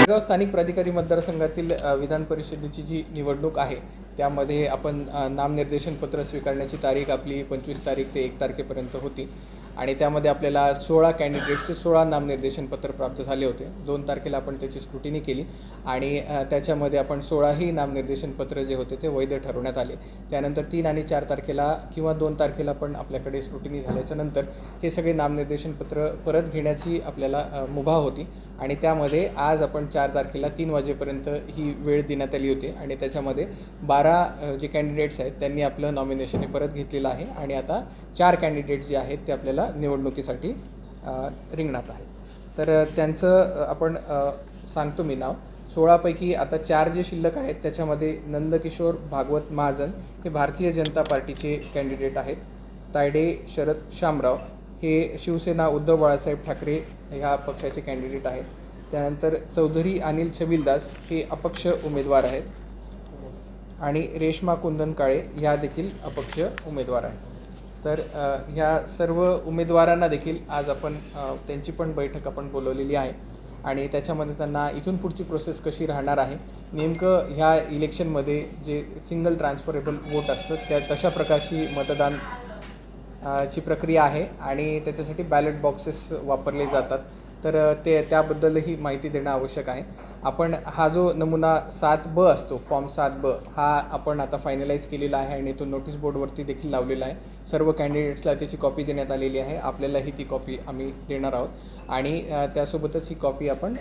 जळगाव स्थानिक प्राधिकारी मतदारसंघातील विधान परिषदेची जी निवडणूक आहे त्यामध्ये आपण नामनिर्देशन पत्र स्वीकारण्याची तारीख आपली 25 तारीख ते 1 तारखेपर्यंत होती आणि त्यामध्ये आपल्याला 16 कॅन्डिडेट्सचे 16 नामनिर्देशन पत्र प्राप्त झाले होते। 2 तारखेला आपण त्याची स्क्रुटिनी केली आणि त्याच्यामध्ये आपण 16ही नामनिर्देशन पत्र जे होते ते वैध ठरवण्यात आले। त्यानंतर 3 आणि 4 तारखेला किंवा 2 तारखेला पण आपल्याकडे स्क्रुटिनी झाल्याच्या नंतर हे सगळे नामनिर्देशन पत्र परत घेण्याची आपल्याला मुभा होती आणि त्यामध्ये आज आपण 4 तारखेला 3 वाजेपर्यंत ही वेळ देण्यात आली होती आणि त्याच्यामध्ये 12 जे कॅन्डिडेट्स आहेत त्यांनी आपलं नॉमिनेशन हे परत घेतलेलं आहे आणि आता 4 कॅन्डिडेट जे आहेत ते आपल्याला निवडणुकीसाठी रिंगणात आहेत। तर त्यांचं आपण सांगतो मी नाव। 16 पैकी आता 4 जे शिल्लक आहेत त्याच्यामध्ये नंदकिशोर भागवत महाजन हे भारतीय जनता पार्टीचे कॅन्डिडेट आहेत। तायडे शरद शामराव हे शिवसेना उद्धव बाळासाहेब ठाकरे ह्या पक्षाचे कॅन्डिडेट आहेत। त्यानंतर चौधरी अनिल छबिलदास हे अपक्ष उमेदवार आहेत आणि रेश्मा कुंदन काळे ह्या देखील अपक्ष उमेदवार आहेत। तर ह्या सर्व उमेदवारांना देखील आज आपण त्यांची पण बैठक आपण बोलवलेली आहे आणि त्याच्यामध्ये त्यांना इथून पुढची प्रोसेस कशी राहणार आहे, नेमकं ह्या इलेक्शनमध्ये जे सिंगल ट्रान्सफरेबल वोट असतं त्या तशा प्रकारची मतदान ची प्रक्रिया आहे आणि त्याच्यासाठी बॅलेट बॉक्सेस वापरले जातात। तर त्याबद्दलही माहिती देणं आवश्यक आहे। आपण हा जो नमुना 7B असतो, फॉर्म 7B हा आपण आता फायनलाइज केलेला आहे आणि तो नोटीस बोर्डवरती देखील लावलेला आहे। सर्व कॅन्डिडेट्सला त्याची कॉपी देण्यात आलेली आहे। आपल्यालाही ती कॉपी आम्ही देणार आहोत आणि त्यासोबतच ही कॉपी आपण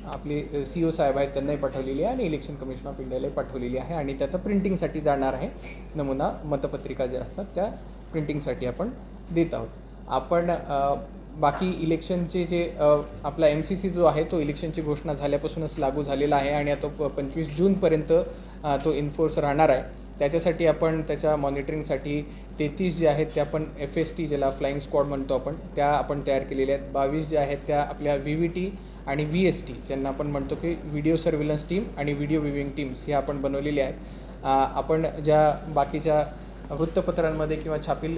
आपले CEO साहेब आहेत त्यांनाही पाठवलेली आहे आणि इलेक्शन कमिशन ऑफ इंडियालाही पाठवलेली आहे आणि त्याचं प्रिंटिंगसाठी जाणार आहे। नमुना मतपत्रिका ज्या असतात त्या प्रिंटिंगसाठी आपण देत आहोत। आपण बाकी इलेक्शनचे जे आपला MCC जो आहे तो इलेक्शनची घोषणा झाल्यापासूनच लागू झालेला आहे आणि आता 25 जूनपर्यंत तो इन्फोर्स राहणार आहे। त्याच्यासाठी आपण त्याच्या मॉनिटरिंगसाठी 33 जे आहेत त्या आपण FST ज्याला फ्लाइंग स्क्वॉड म्हणतो आपण त्या आपण तयार केलेल्या आहेत। 22 ज्या आहेत त्या आपल्या VVT आणि VST ज्यांना आपण म्हणतो की व्हिडिओ सर्व्हिलन्स टीम आणि व्हिडिओ व्ह्यूइंग टीम्स ह्या आपण बनवलेल्या आहेत। आपण ज्या बाकीच्या वृत्तपत्रांमध्ये किंवा छापील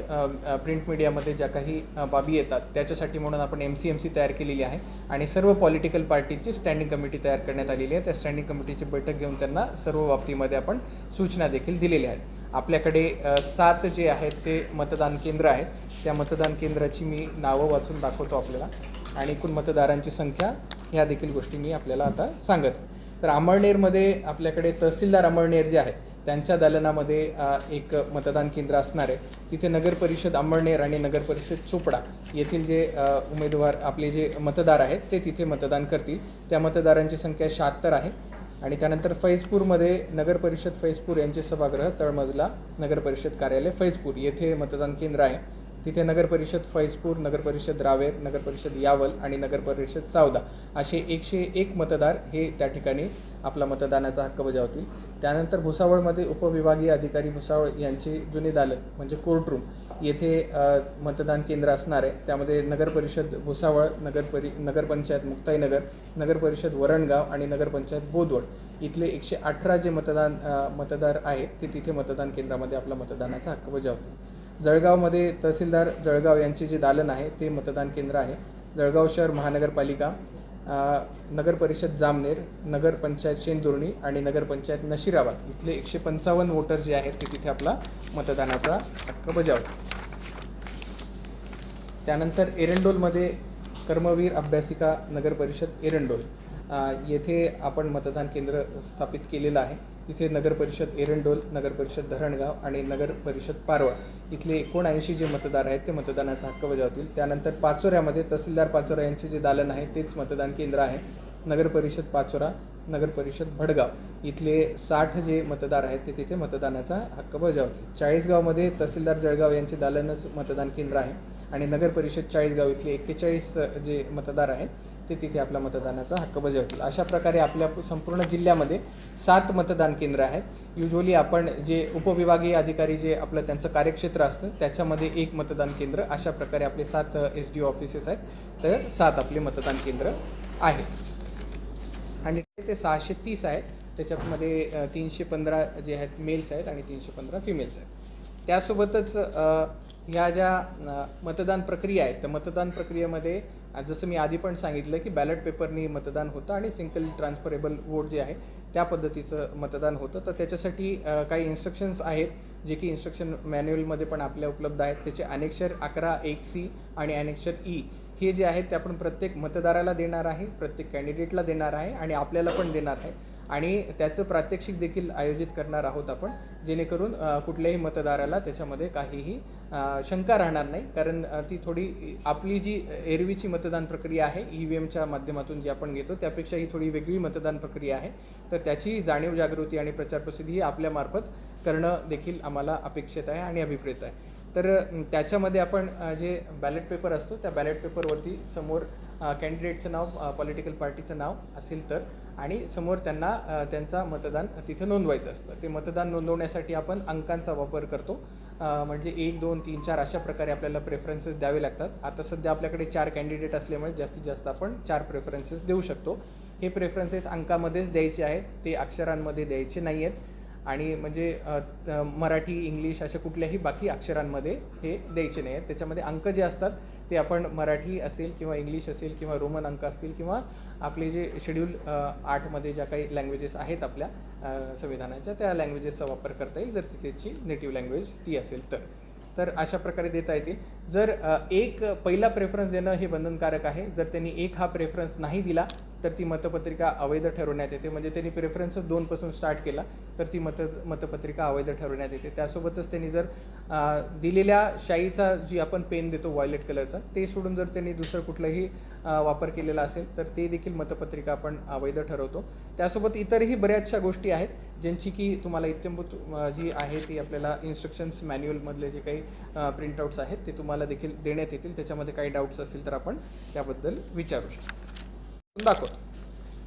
प्रिंट मीडियामध्ये ज्या काही बाबी येतात त्याच्यासाठी म्हणून आपण MCMC तयार केलेली आहे आणि सर्व पॉलिटिकल पार्टीची स्टँडिंग कमिटी तयार करण्यात आलेली आहे। त्या स्टँडिंग कमिटीची बैठक घेऊन त्यांना सर्व बाबतीमध्ये आपण सूचना देखील दिलेल्या आहेत। आपल्याकडे 7 जे आहेत ते मतदान केंद्र आहेत। त्या मतदान केंद्राची मी नावं वाचून दाखवतो आपल्याला आणि एकूण मतदारांची संख्या ह्या देखील गोष्टी मी आपल्याला आता सांगत। तर अमळनेरमध्ये आपल्याकडे तहसीलदार अमळनेर जे आहेत त्यांच्या दालनामध्ये एक मतदान केंद्र असणार आहे। तिथे नगर परिषद अंमळनेर आणि नगर परिषद चोपडा येथील जे उमेदवार आपले जे मतदार आहेत ते तिथे मतदान करतील। त्या मतदारांची संख्या 76 आहे आणि त्यानंतर फैजपूरमध्ये नगर परिषद फैजपूर यांचे सभागृह तळमजला नगर परिषद कार्यालय फैजपूर येथे मतदान केंद्र आहे। तिथे नगर परिषद फैजपूर, नगर परिषद रावेर, नगर परिषद यावल आणि नगर परिषद सावदा असे 101 मतदार हे त्या ठिकाणी आपला मतदानाचा हक्क बजावतील। त्यानंतर भुसावळमध्ये उपविभागीय अधिकारी भुसावळ यांचे जुने दालन म्हणजे कोर्टरूम येथे मतदान केंद्र असणार आहे। त्यामध्ये नगर परिषद भुसावळ, नगरपंचायत मुक्ताईनगर, नगर परिषद वरणगाव आणि नगरपंचायत बोदवड इथले 118 जे मतदार आहेत ते तिथे मतदान केंद्रामध्ये आपला मतदानाचा हक्क बजावतील। जळगावमध्ये तहसीलदार जळगाव यांचे जे दालन आहे ते मतदान केंद्र आहे। जळगाव शहर महानगरपालिका, नगर परिषद जामनेर, नगर पंचायत शेंदुर्णी आणि नगर पंचायत नशिराबाद इथले 155 वोटर जे आहेत ते तिथे आपला मतदानाचा हक्क बजावतात। त्यानंतर एरंडोलमध्ये कर्मवीर अभ्यासिका नगर परिषद एरंडोल येथे आपण मतदान केंद्र स्थापित केलेलं आहे। तिथे नगर परिषद एरंडोल, नगर परिषद धरणगाव आणि नगर परिषद पारवा इथले 79 जे मतदार आहेत ते मतदानाचा हक्क बजावतील। त्यानंतर पाचोऱ्यामध्ये तहसीलदार पाचोरा यांचे जे दालन आहे तेच मतदान केंद्र आहे। नगर परिषद पाचोरा, नगर परिषद भडगाव इथले 60 जे मतदार आहेत ते तिथे मतदानाचा हक्क बजावतील। चाळीसगावमध्ये तहसीलदार जळगाव यांचे दालनच मतदान केंद्र आहे आणि नगर परिषद चाळीसगाव इथले 41 जे मतदार आहेत ते तिथे आपला मतदानाचा हक्क बजावतील। अशा प्रकारे आपल्या संपूर्ण जिल्ह्यामध्ये 7 मतदान केंद्र आहेत। युजली आपण जे उपविभागीय अधिकारी जे आपलं त्यांचं कार्यक्षेत्र असतं त्याच्यामध्ये 1 मतदान केंद्र अशा प्रकारे आपले 7 SDO ऑफिसेस आहेत। तर 7 आपले मतदान केंद्र आहेत आणि ते 630 आहेत। त्याच्यामध्ये 315 जे आहेत मेल्स आहेत आणि 315 फिमेल्स आहेत। त्यासोबतच ह्या ज्या मतदान प्रक्रिया आहेत त्या मतदान प्रक्रियेमध्ये जसं मी आधी पण सांगितलं की बॅलेट पेपरनी मतदान होतं आणि सिंगल ट्रान्सफरेबल वोट जे आहे त्या पद्धतीचं मतदान होतं. तर त्याच्यासाठी काही इन्स्ट्रक्शन्स आहेत जे की इन्स्ट्रक्शन मॅन्युअलमध्ये पण आपल्या उपलब्ध आहेत. त्याचे अनेक्षर 11(1)(c) आणि अनेक्षर E हे जे आहेत ते आपण प्रत्येक मतदाराला देणार आहे, प्रत्येक कॅन्डिडेटला देणार आहे आणि आपल्याला पण देणार आहे आणि त्याचं प्रात्यक्षिक देखील आयोजित करणार आहोत आपण, जेणेकरून कुठल्याही मतदाराला त्याच्यामध्ये काहीही शंका राहणार नाही. कारण ती थोडी आपली जी एरवीची मतदान प्रक्रिया आहे EVMच्या माध्यमातून जी आपण घेतो त्यापेक्षा ही थोडी वेगळी मतदान प्रक्रिया आहे. तर त्याची जाणीव जागृती आणि प्रचारप्रसिद्धी ही आपल्यामार्फत करणं देखील आम्हाला अपेक्षित आहे आणि अभिप्रेत आहे. तर त्याच्यामध्ये आपण जे बॅलेट पेपर असतो त्या बॅलेट पेपरवरती समोर कॅन्डिडेटचं नाव, पॉलिटिकल पार्टीचं नाव असेल तर, आणि समोर त्यांना त्यांचा मतदान तिथं नोंदवायचं असतं. ते मतदान नोंदवण्यासाठी आपण अंकांचा वापर करतो. म्हणजे 1, 2, 3, 4 अशा प्रकारे आपल्याला प्रेफरन्सेस द्यावे लागतात. आता सध्या आपल्याकडे 4 कॅन्डिडेट असल्यामुळे जास्तीत जास्त आपण 4 प्रेफरन्सेस देऊ शकतो. हे प्रेफरन्सेस अंकामध्येच द्यायचे आहेत, ते अक्षरांमध्ये द्यायचे नाही आहेत आणि म्हणजे मराठी, इंग्लिश अशा कुठल्याही बाकी अक्षरांमध्ये हे द्यायचे नाही आहेत. त्याच्यामध्ये अंक जे असतात ते आपण मराठी असेल किंवा इंग्लिश असेल किंवा रोमन अंक असतील किंवा आपले जे शेड्यूल 8मध्ये ज्या काही लँग्वेजेस आहेत आपल्या संविधानाच्या त्या लँग्वेजेसचा वापर करता येईल जर तिथेची नेटिव्ह लँग्वेज ती असेल तर अशा प्रकारे देता येतील. जर एक पहिला प्रेफरन्स देणं हे बंधनकारक आहे. जर त्यांनी एक हा प्रेफरन्स नाही दिला तर ती मतपत्रिका अवैध ठरवण्यात येते. म्हणजे त्यांनी प्रेफरन्स 2 पासून स्टार्ट केला तर ती मतपत्रिका अवैध ठरवण्यात येते. त्यासोबतच त्यांनी जर दिलेल्या शाईचा जी आपण पेन देतो व्हायलेट कलरचा ते सोडून जर त्यांनी दुसरं कुठलंही वापर केलेला असेल तर ते देखील मतपत्रिका आपण अवैध ठरवतो. त्यासोबत इतरही बऱ्याचशा गोष्टी आहेत ज्यांची की तुम्हाला इत्यंभूत जी आहे ती आपल्याला इन्स्ट्रक्शन्स मॅन्युअलमधले जे काही प्रिंटआउट्स आहेत ते तुम्हाला देखील देण्यात येतील. त्याच्यामध्ये काही डाऊट्स असतील तर आपण त्याबद्दल विचारू शकतो. दाखवतो.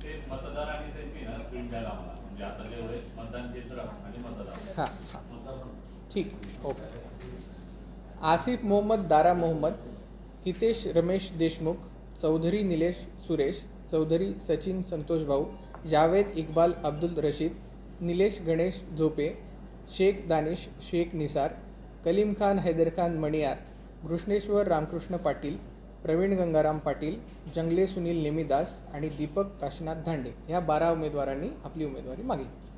ते मतदार आणि त्यांची ना प्रिंट द्यायला आम्हाला, म्हणजे आता जेवढे मतदान केंद्र आणि मतदार. हां ठीक, ओके. आसिफ मोहम्मद दारा मोहम्मद, हितेश रमेश देशमुख, चौधरी निलेश सुरेश, चौधरी सचिन संतोष भाऊ, जावेद इक्बाल अब्दुल रशीद, निलेश गणेश झोपे, शेख दानिश शेख निसार, कलीम खान हैदर खान मणियार, कृष्णेश्वर रामकृष्ण पाटील, प्रवीण गंगाराम पाटील, जंगले सुनील नेमीदास आणि दीपक काशीनाथ धांडे ह्या 12 उमेदवारांनी आपली उमेदवारी मागितली.